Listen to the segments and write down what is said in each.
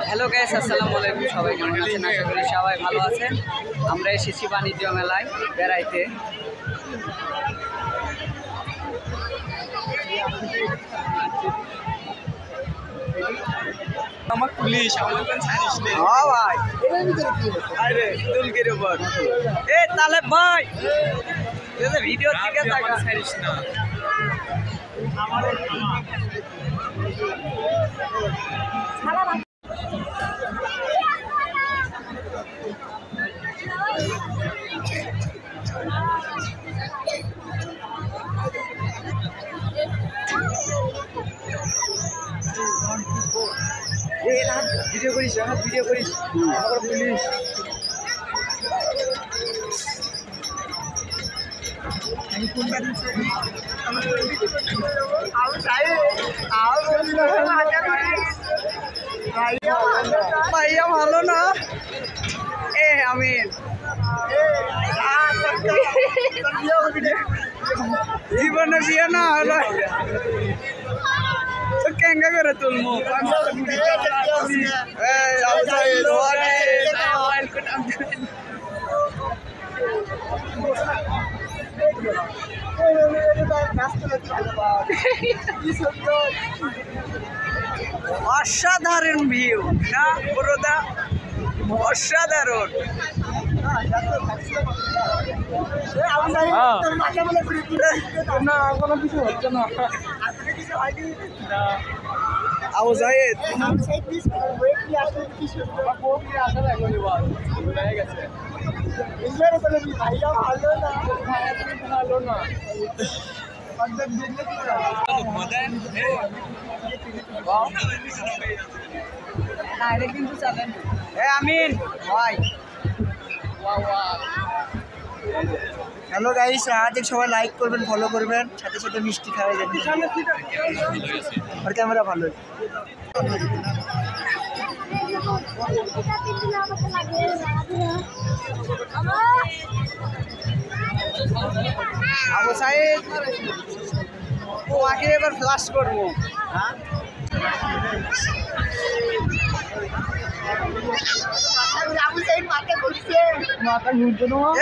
Hello guys, আসসালামু আলাইকুম। সবাই কেমন আছেন? আশা করি সবাই ভালো আছেন। আমরা এসেছি বাণিজ্য মেলায় বেড়াইতে। আমার পুলিশ আমাদের ছাড়িস রে। হ্যাঁ ভাই, আরে তুলকের উপর এ তালেব ভাই, ভিডিও থেকে দেখা ছাড়িস না। ভিডিও করিস, ভিডিও করিস। আমার পুলিশ ভাইয়া ভালো না। এ আমিন, জীবনে বিয়ে না হলো কেঙ্গা করে তুলমু। অসাধারণ ভিউ না পুরোটা, অসাধারণ। না কোনো কিছু হচ্ছে না। আবু জায়েদ কিন্তু চলেন। আমিন ভাই, হ্যালো গাইস, আজকে সবাই লাইক করবেন, ফলো করবেন, সাথে সাথে মিষ্টি খাওয়া যাবে। আর ক্যামেরা ভালো। আবু সাইদ তোমাকে এবার ফ্লাশ করবো।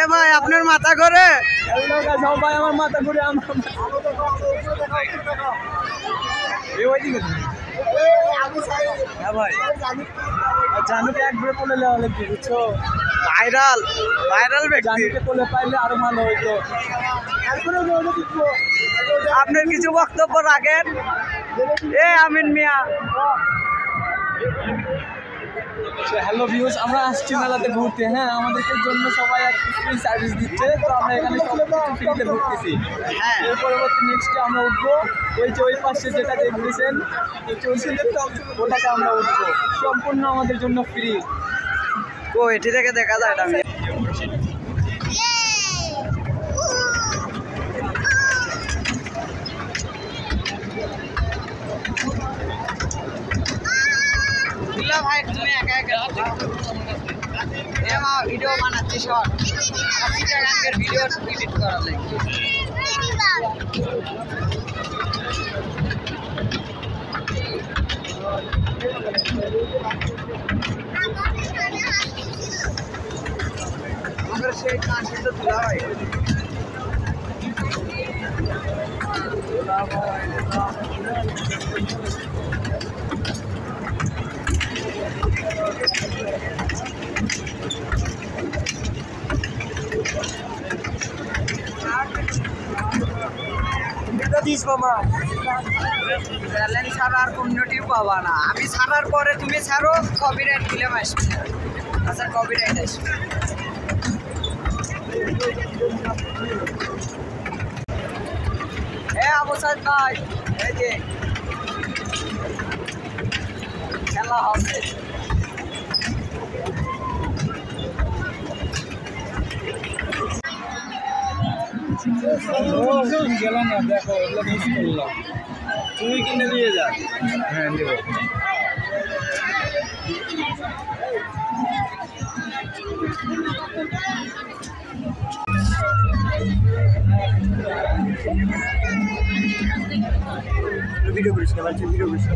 এ ভাই, আপনার মাথা ঘুরে? ভাই আমার মাথা ঘুরে। হ্যাঁ ভাই, জানুকে একবারে কোলে নেওয়া লাগবে, বুঝছো? ভাইরাল ভাইরাল ব্যক্তি। জানুকে কোলে পাইলে আরো ভালো হইতো। আপনার কিছু বক্তব্য রাখেন। এ আমিন মিয়া। হ্যালো ভিউজ, আমরা আসছি মেলাতে ঘুরতে। হ্যাঁ, আমাদেরকে জন্য সবাই একটা ফ্রি সার্ভিস দিচ্ছে, তো আমরা এখানে সব ফ্রিতে ঘুরতেছি। হ্যাঁ, এর পরবর্তী নেক্সটে আমরা উঠবো ওই যে ওই পাশে যেটা দেখতেছেন চলছে, ওটাকে আমরা উঠবো। সম্পূর্ণ আমাদের জন্য ফ্রি। ও এটি থেকে দেখা যায় এটা। ভাই তুমি একা একা ভিডিও বানাচ্ছি, শর্ট গানের ভিডিও এডিট করা যায়। আমাদের সেই কাশি তো তোলা হয়। চ্যালেঞ্জ ছাড়া আর কোনটিও পাবা না। আমি ছাড়ার পরে তুমি ছাড়ো, কপিরাইট ক্লেম আসবে। আচ্ছা, কপিরাইট আসবে। আবু সাইদ ভাই, এই যে খেলা হবে। গেলাম না, দেখো এগুলো মিস করলাম। তুমি কিনে দিয়ে যা। হ্যাঁ দেবো। ভিডিও করিস না, ভিডিও করিস না।